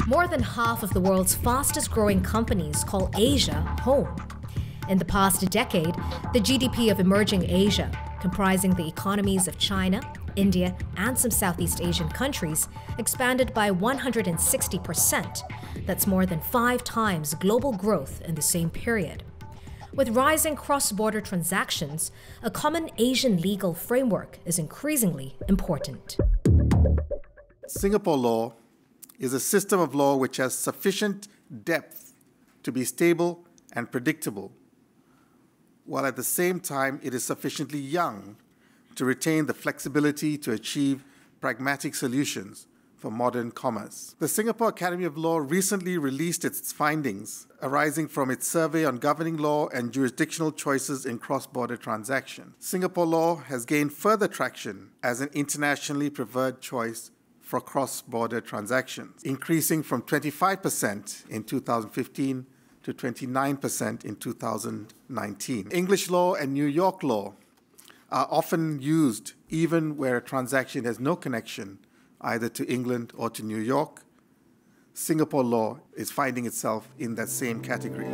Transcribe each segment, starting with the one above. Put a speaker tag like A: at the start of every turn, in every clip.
A: More than half of the world's fastest-growing companies call Asia home. In the past decade, the GDP of emerging Asia, comprising the economies of China, India, and some Southeast Asian countries, expanded by 160%. That's more than 5 times global growth in the same period. With rising cross-border transactions, a common Asian legal framework is increasingly important.
B: Singapore law is a system of law which has sufficient depth to be stable and predictable, while at the same time it is sufficiently young to retain the flexibility to achieve pragmatic solutions for modern commerce. The Singapore Academy of Law recently released its findings arising from its survey on governing law and jurisdictional choices in cross-border transactions. Singapore law has gained further traction as an internationally preferred choice for cross-border transactions, increasing from 25% in 2015 to 29% in 2019. English law and New York law are often used even where a transaction has no connection either to England or to New York. Singapore law is finding itself in that same category.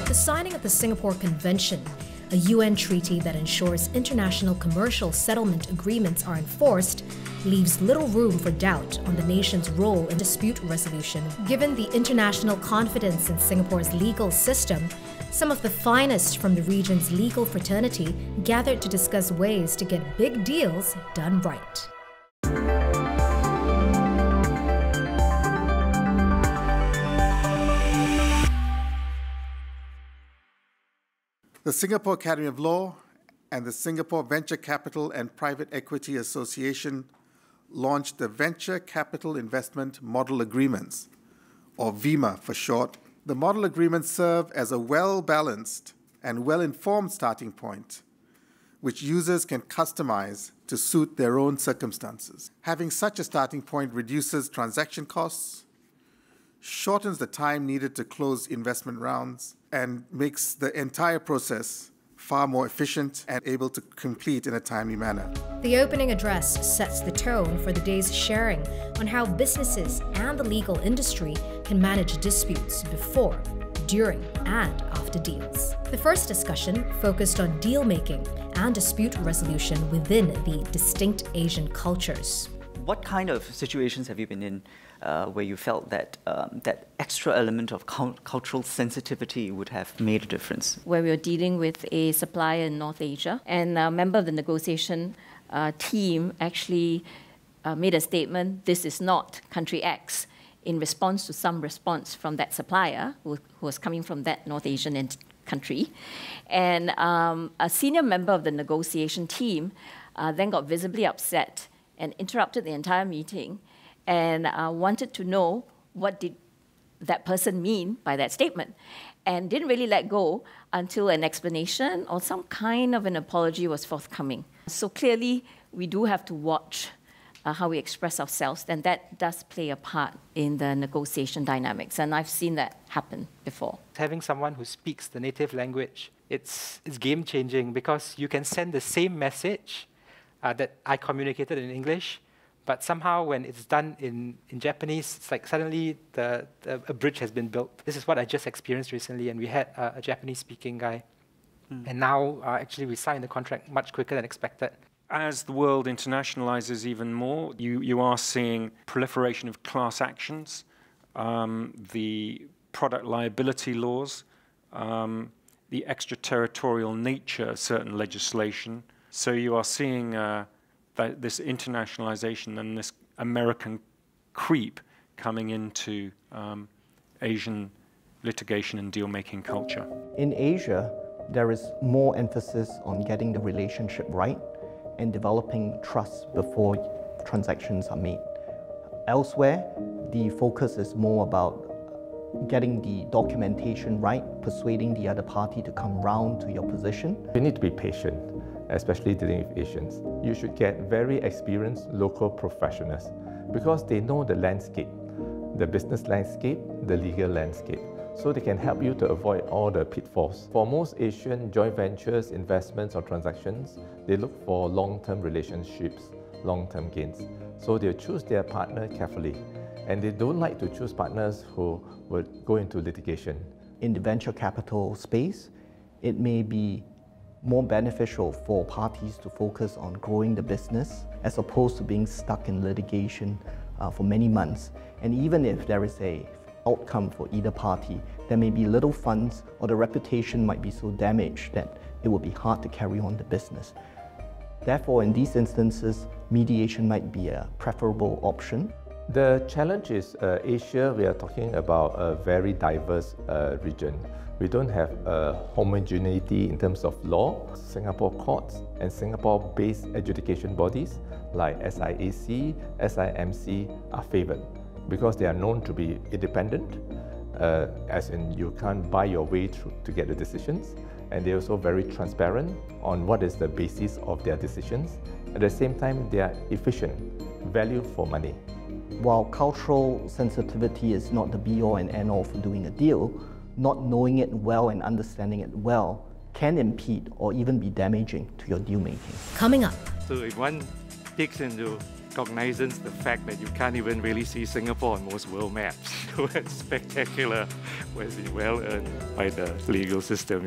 A: The signing of the Singapore Convention, a UN treaty that ensures international commercial settlement agreements are enforced, leaves little room for doubt on the nation's role in dispute resolution. Given the international confidence in Singapore's legal system, some of the finest from the region's legal fraternity gathered to discuss ways to get big deals done right.
B: The Singapore Academy of Law and the Singapore Venture Capital and Private Equity Association launched the Venture Capital Investment Model Agreements, or VIMA for short. The model agreements serve as a well-balanced and well-informed starting point, which users can customize to suit their own circumstances. Having such a starting point reduces transaction costs, shortens the time needed to close investment rounds, and makes the entire process far more efficient and able to complete in a timely manner.
A: The opening address sets the tone for the day's sharing on how businesses and the legal industry can manage disputes before, during, and after deals. The first discussion focused on deal-making and dispute resolution within the distinct Asian cultures.
C: What kind of situations have you been in where you felt that that extra element of cultural sensitivity would have made a difference?
D: Where we were dealing with a supplier in North Asia, and a member of the negotiation team actually made a statement, this is not country X, in response to some response from that supplier who was coming from that North Asian country. And a senior member of the negotiation team then got visibly upset and interrupted the entire meeting and wanted to know what did that person mean by that statement, and didn't really let go until an explanation or some kind of an apology was forthcoming. So clearly, we do have to watch how we express ourselves, and that does play a part in the negotiation dynamics, and I've seen that happen before.
E: Having someone who speaks the native language, it's game-changing, because you can send the same message that I communicated in English, but somehow when it's done in Japanese, it's like suddenly a bridge has been built. This is what I just experienced recently, and we had a Japanese-speaking guy. And now, actually, we signed the contract much quicker than expected.
F: As the world internationalizes even more, you are seeing proliferation of class actions, the product liability laws, the extraterritorial nature of certain legislation. So you are seeing this internationalization and this American creep coming into Asian litigation and deal-making culture.
G: In Asia, there is more emphasis on getting the relationship right and developing trust before transactions are made. Elsewhere, the focus is more about getting the documentation right, persuading the other party to come round to your position.
H: You need to be patient, especially dealing with Asians. You should get very experienced local professionals because they know the landscape, the business landscape, the legal landscape, so they can help you to avoid all the pitfalls. For most Asian joint ventures, investments or transactions, they look for long-term relationships, long-term gains. So they'll choose their partner carefully. and they don't like to choose partners who would go into litigation.
G: In the venture capital space, it may be more beneficial for parties to focus on growing the business as opposed to being stuck in litigation for many months. And even if there is an outcome for either party, there may be little funds or the reputation might be so damaged that it will be hard to carry on the business. Therefore, in these instances, mediation might be a preferable option.
H: The challenge is Asia, we are talking about a very diverse region. We don't have a homogeneity in terms of law. Singapore courts and Singapore-based adjudication bodies like SIAC, SIMC are favoured because they are known to be independent, as in you can't buy your way through to get the decisions, and they're also very transparent on what is the basis of their decisions. At the same time, they are efficient, value for money.
G: While cultural sensitivity is not the be-all and end-all for doing a deal, not knowing it well and understanding it well can impede or even be damaging to your deal-making.
A: Coming up.
I: So if one takes into cognizance the fact that you can't even really see Singapore on most world maps, it's spectacular, has been well earned by the legal system.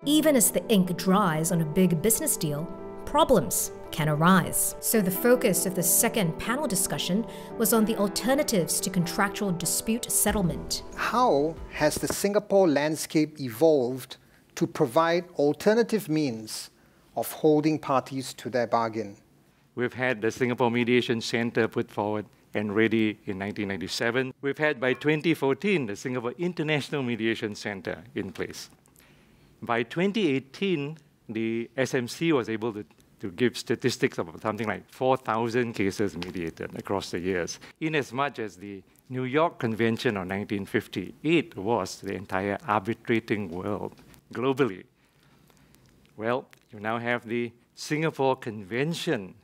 A: Even as the ink dries on a big business deal, problems can arise. So the focus of the second panel discussion was on the alternatives to contractual dispute settlement.
J: How has the Singapore landscape evolved to provide alternative means of holding parties to their bargain?
I: We've had the Singapore Mediation Centre put forward and ready in 1997. We've had by 2014 the Singapore International Mediation Centre in place. By 2018, the SMC was able to give statistics of something like 4,000 cases mediated across the years, inasmuch as the New York Convention of 1958 was the entire arbitrating world globally. Well, you now have the Singapore Convention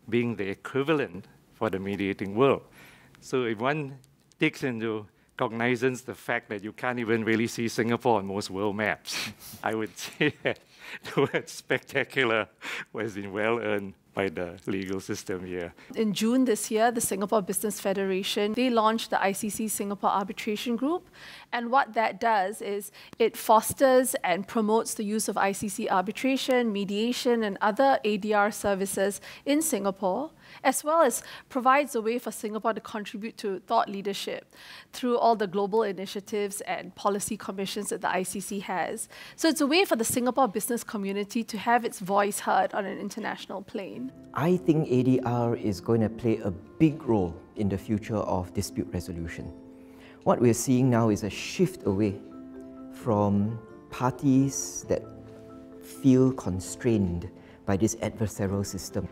I: being the equivalent for the mediating world. So if one takes into cognizance the fact that you can't even really see Singapore on most world maps, I would say that the word spectacular has been well earned by the legal system here.
K: In June this year, the Singapore Business Federation, they launched the ICC Singapore Arbitration Group. And what that does is it fosters and promotes the use of ICC arbitration, mediation, and other ADR services in Singapore, as well as provides a way for Singapore to contribute to thought leadership through all the global initiatives and policy commissions that the ICC has. So it's a way for the Singapore business community to have its voice heard on an international plane.
L: I think ADR is going to play a big role in the future of dispute resolution. What we're seeing now is a shift away from parties that feel constrained by this adversarial system.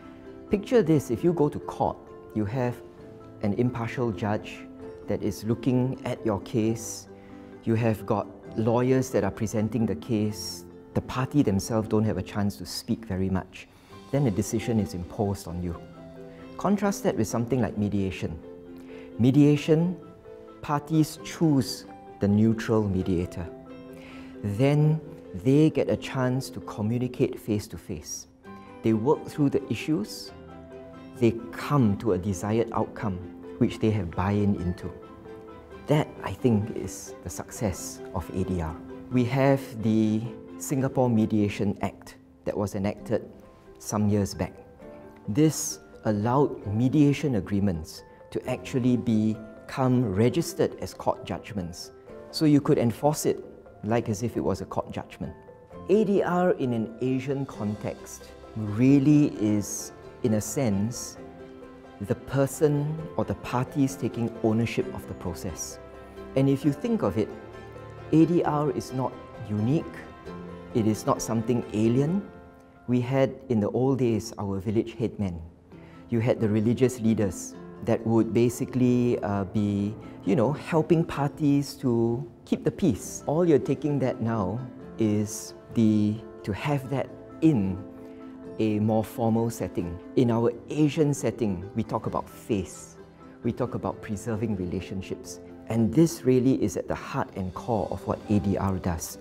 L: Picture this, if you go to court, you have an impartial judge that is looking at your case, you have got lawyers that are presenting the case, the party themselves don't have a chance to speak very much. Then a decision is imposed on you. Contrast that with something like mediation. Mediation, parties choose the neutral mediator. Then they get a chance to communicate face to face. They work through the issues, they come to a desired outcome which they have buy-in into. That, I think, is the success of ADR. We have the Singapore Mediation Act that was enacted some years back. This allowed mediation agreements to actually become registered as court judgments. So you could enforce it like as if it was a court judgment. ADR in an Asian context really is, in a sense, the person or the parties taking ownership of the process. And if you think of it, ADR is not unique, it is not something alien. We had in the old days our village headmen. You had the religious leaders that would basically be, helping parties to keep the peace. All you're taking that now is to have that in a more formal setting. In our Asian setting, we talk about faith. We talk about preserving relationships. And this really is at the heart and core of what ADR does.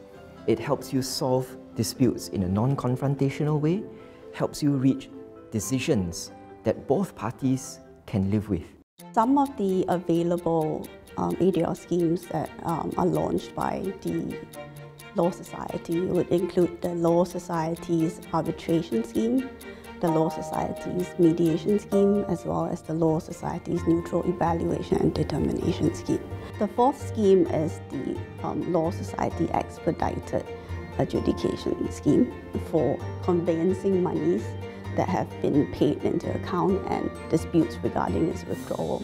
L: It helps you solve disputes in a non-confrontational way, helps you reach decisions that both parties can live with.
M: Some of the available ADR schemes that are launched by the Law Society would include the Law Society's arbitration scheme, the Law Society's mediation scheme, as well as the Law Society's neutral evaluation and determination scheme. The fourth scheme is the Law Society expedited adjudication scheme for conveyancing monies that have been paid into account and disputes regarding its withdrawal.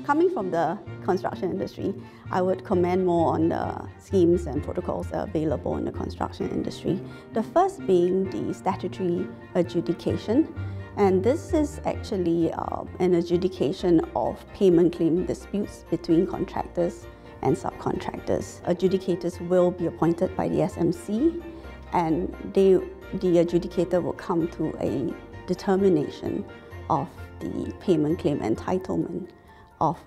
M: Coming from the construction industry, I would comment more on the schemes and protocols that are available in the construction industry. The first being the statutory adjudication, and this is actually an adjudication of payment claim disputes between contractors and subcontractors. Adjudicators will be appointed by the SMC, and the adjudicator will come to a determination of the payment claim entitlement of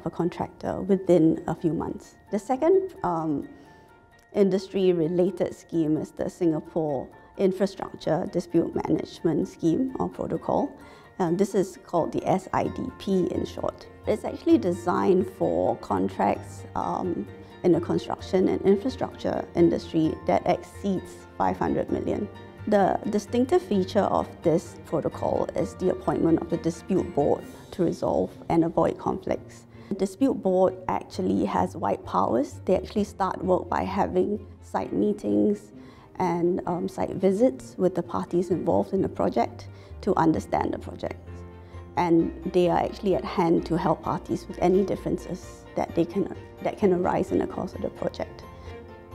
M: a contractor within a few months. The second industry-related scheme is the Singapore Infrastructure Dispute Management Scheme or Protocol. This is called the SIDP in short. It's actually designed for contracts in the construction and infrastructure industry that exceeds 500 million. The distinctive feature of this protocol is the appointment of the dispute board to resolve and avoid conflicts. The dispute board actually has wide powers. They actually start work by having site meetings and site visits with the parties involved in the project to understand the project. And they are actually at hand to help parties with any differences that can arise in the course of the project.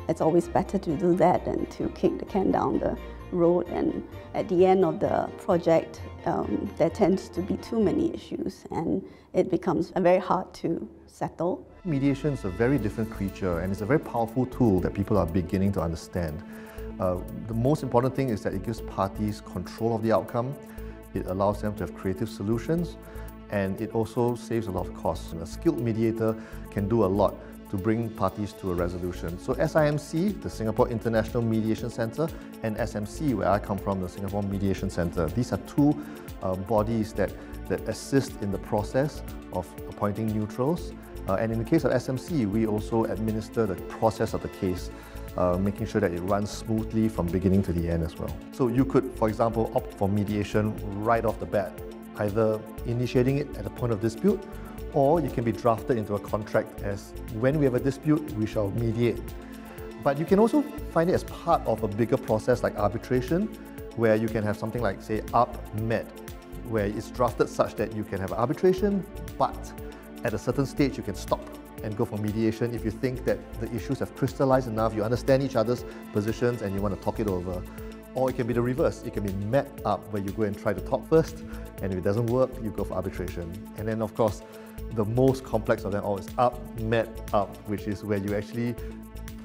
M: It's always better to do that than to kick the can down the road, and at the end of the project there tends to be too many issues and it becomes very hard to settle.
N: Mediation is a very different creature and it's a very powerful tool that people are beginning to understand. The most important thing is that it gives parties control of the outcome, it allows them to have creative solutions, and it also saves a lot of costs. And a skilled mediator can do a lot to bring parties to a resolution. So SIMC, the Singapore International Mediation Centre, and SMC, where I come from, the Singapore Mediation Centre, these are two bodies that assist in the process of appointing neutrals. And in the case of SMC, we also administer the process of the case, making sure that it runs smoothly from beginning to the end as well. So you could, for example, opt for mediation right off the bat, either initiating it at the point of dispute, or you can be drafted into a contract as when we have a dispute, we shall mediate. But you can also find it as part of a bigger process like arbitration, where you can have something like, say, ARB-MED, where it's drafted such that you can have arbitration, but at a certain stage you can stop and go for mediation if you think that the issues have crystallized enough, you understand each other's positions and you want to talk it over. Or it can be the reverse. It can be met up, where you go and try to talk first, and if it doesn't work, you go for arbitration. And then, of course, the most complex of them all is ARB-MED-UP, which is where you actually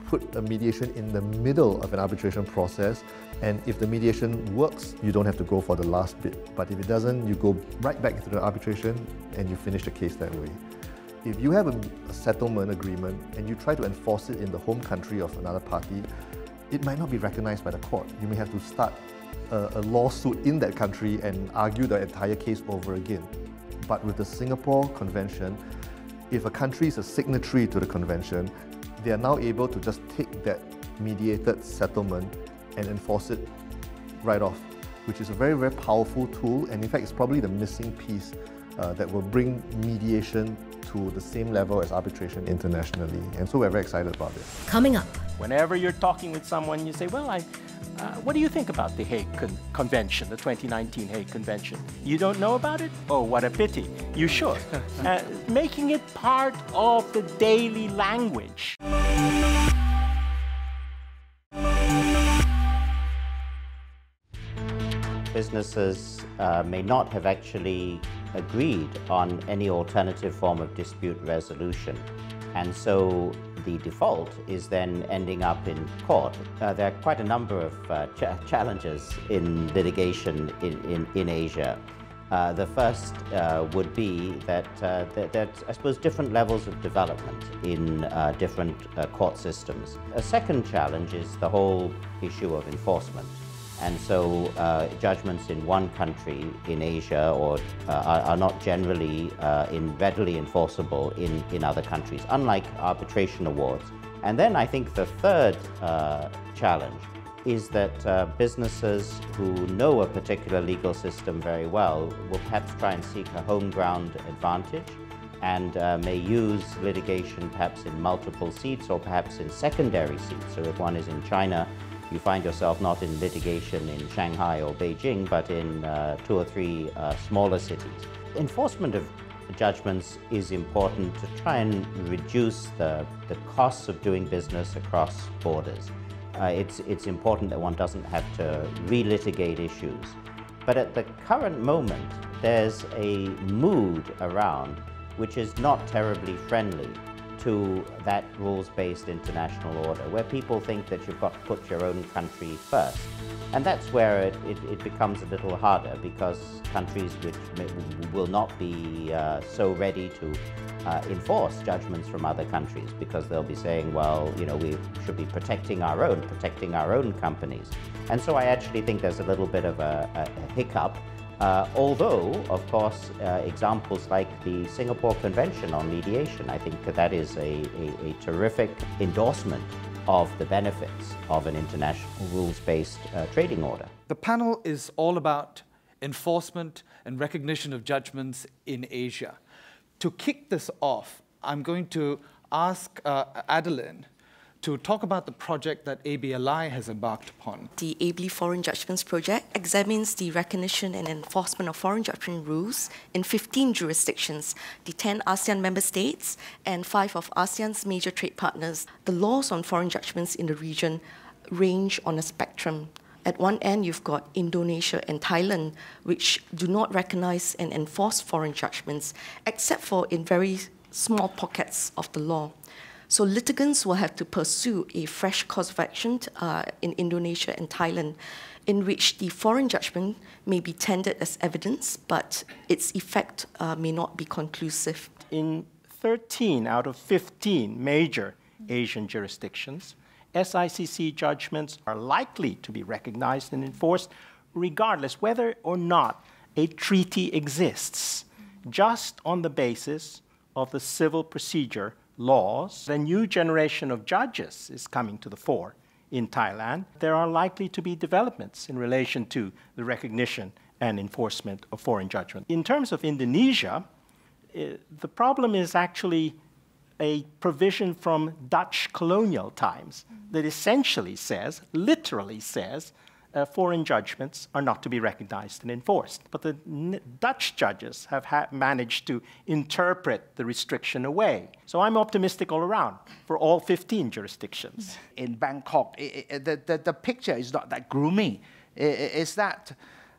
N: put a mediation in the middle of an arbitration process, and if the mediation works, you don't have to go for the last bit. But if it doesn't, you go right back into the arbitration and you finish the case that way. If you have a settlement agreement and you try to enforce it in the home country of another party, it might not be recognized by the court. You may have to start a lawsuit in that country and argue the entire case over again. But with the Singapore Convention, if a country is a signatory to the convention, they are now able to just take that mediated settlement and enforce it right off, which is a very, very powerful tool, and in fact it's probably the missing piece that will bring mediation to the same level as arbitration internationally, and so we're very excited about it.
A: Coming up.
O: Whenever you're talking with someone, you say, well, what do you think about the Hague Convention, the 2019 Hague Convention? You don't know about it? Oh, what a pity. You should. Making it part of the daily language.
P: Businesses may not have actually agreed on any alternative form of dispute resolution. And so the default is then ending up in court. There are quite a number of challenges in litigation in Asia. The first would be that there are, I suppose, different levels of development in different court systems. A second challenge is the whole issue of enforcement. And so judgments in one country in Asia are not generally readily enforceable in other countries, unlike arbitration awards. And then I think the third challenge is that businesses who know a particular legal system very well will perhaps try and seek a home ground advantage and may use litigation perhaps in multiple seats or perhaps in secondary seats. So if one is in China, you find yourself not in litigation in Shanghai or Beijing, but in 2 or 3 smaller cities. Enforcement of judgments is important to try and reduce the costs of doing business across borders. It's important that one doesn't have to relitigate issues. But at the current moment, there's a mood around which is not terribly friendly to that rules-based international order, where people think that you've got to put your own country first. And that's where it becomes a little harder, because countries which will not be so ready to enforce judgments from other countries, because they'll be saying, well, you know, we should be protecting our own companies. And so I actually think there's a little bit of a hiccup. Although, of course, examples like the Singapore Convention on Mediation, I think that is a terrific endorsement of the benefits of an international rules-based trading order.
Q: The panel is all about enforcement and recognition of judgments in Asia. To kick this off, I'm going to ask Adeline to talk about the project that ABLI has embarked upon.
R: The ABLI Foreign Judgments Project examines the recognition and enforcement of foreign judgment rules in 15 jurisdictions, the 10 ASEAN member states and 5 of ASEAN's major trade partners. The laws on foreign judgments in the region range on a spectrum. At one end, you've got Indonesia and Thailand, which do not recognize and enforce foreign judgments, except for in very small pockets of the law. So litigants will have to pursue a fresh cause of action in Indonesia and Thailand, in which the foreign judgment may be tendered as evidence, but its effect may not be conclusive.
O: In 13 out of 15 major Asian jurisdictions, SICC judgments are likely to be recognized and enforced regardless whether or not a treaty exists, just on the basis of the civil procedure laws. The new generation of judges is coming to the fore in Thailand. There are likely to be developments in relation to the recognition and enforcement of foreign judgment. In terms of Indonesia, the problem is actually a provision from Dutch colonial times that essentially says, literally says, foreign judgments are not to be recognized and enforced. But the Dutch judges have managed to interpret the restriction away. So I'm optimistic all around for all 15 jurisdictions.
S: In Bangkok, the picture is not that gloomy. It's that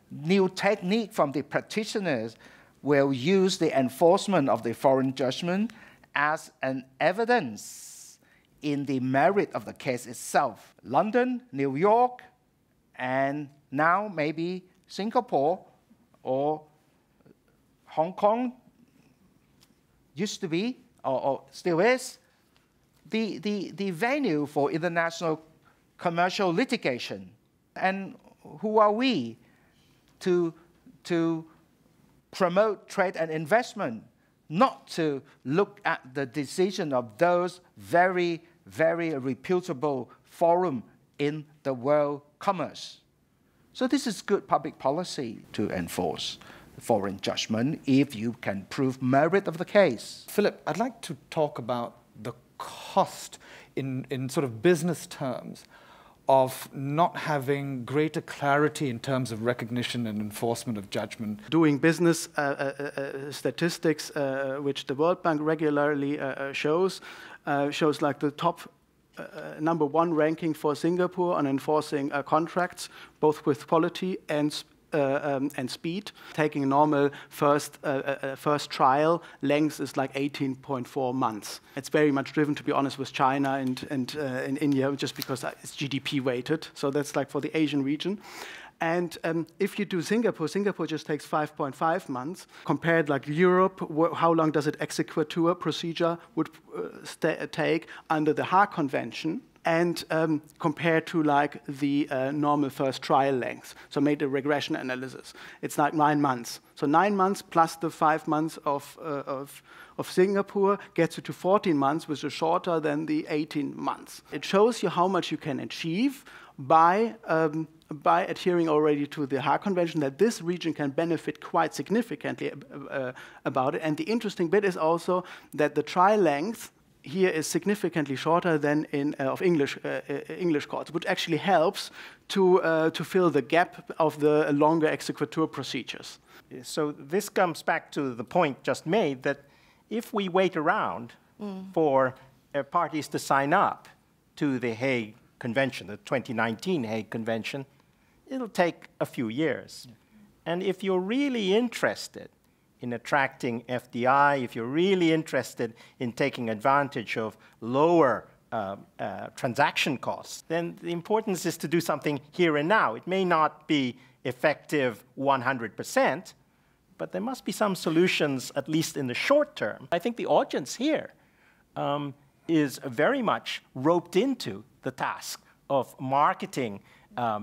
S: new technique from the practitioners will use the enforcement of the foreign judgment as an evidence in the merit of the case itself. London, New York, and now maybe Singapore or Hong Kong used to be, or still is, the venue for international commercial litigation. And who are we to promote trade and investment, not to look at the decision of those very, very reputable forum in the world commerce. So this is good public policy to enforce foreign judgment if you can prove merit of the case.
Q: Philip, I'd like to talk about the cost in sort of business terms of not having greater clarity in terms of recognition and enforcement of judgment.
T: Doing business statistics, which the World Bank regularly shows like the top #1 ranking for Singapore on enforcing contracts, both with quality and speed. Taking normal first trial length is like 18.4 months. It's very much driven, to be honest, with China and in India, just because it's GDP weighted. So that's like for the Asian region. And if you do Singapore, Singapore just takes 5.5 months. Compared like Europe, how long does it exequatur procedure would take under the Hague Convention? and compared to like the normal first trial length. So made a regression analysis. It's like 9 months. So 9 months plus the 5 months of Singapore gets you to 14 months, which is shorter than the 18 months. It shows you how much you can achieve by adhering already to the Hague Convention, that this region can benefit quite significantly about it. And the interesting bit is also that the trial length here is significantly shorter than in of English courts, which actually helps to fill the gap of the longer exequatur procedures.
O: So this comes back to the point just made that if we wait around for parties to sign up to the Hague Convention, the 2019 Hague Convention, it'll take a few years. And if you're really interested in attracting FDI, if you're really interested in taking advantage of lower transaction costs, then the importance is to do something here and now. It may not be effective 100%, but there must be some solutions, at least in the short term. I think the audience here is very much roped into the task of marketing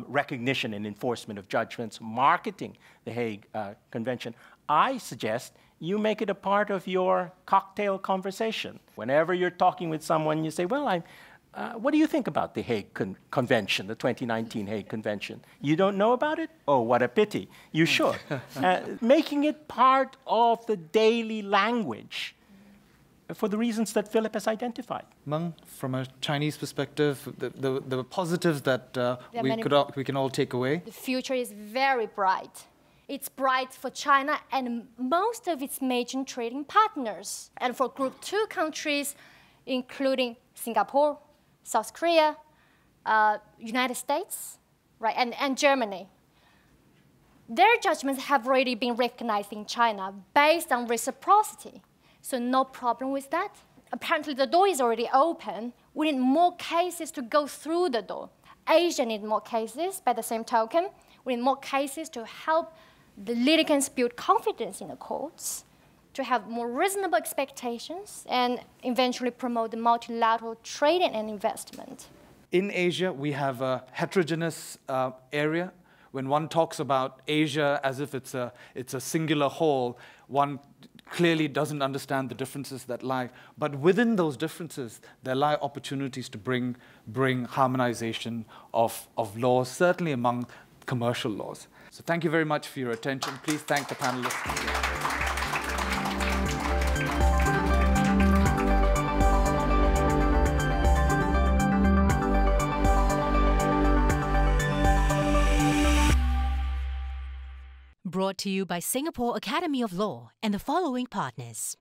O: recognition and enforcement of judgments, marketing the Hague Convention. I suggest you make it a part of your cocktail conversation. Whenever you're talking with someone, you say, well, what do you think about the Hague Convention, the 2019 Hague Convention? You don't know about it? Oh, what a pity. You should. Making it part of the daily language for the reasons that Philip has identified.
Q: Meng, from a Chinese perspective, the positives that we can all take away?
U: The future is very bright. It's bright for China and most of its major trading partners. And for Group 2 countries, including Singapore, South Korea, United States, right, and Germany. Their judgments have already been recognized in China based on reciprocity. So no problem with that. Apparently the door is already open. We need more cases to go through the door. Asia needs more cases by the same token. We need more cases to help the litigants build confidence in the courts, to have more reasonable expectations, and eventually promote the multilateral trade and investment.
Q: In Asia, we have a heterogeneous area. When one talks about Asia as if it's a singular whole, one clearly doesn't understand the differences that lie. But within those differences, there lie opportunities to bring harmonization of laws, certainly among commercial laws. So thank you very much for your attention. Please thank the panelists.
V: Brought to you by Singapore Academy of Law and the following partners.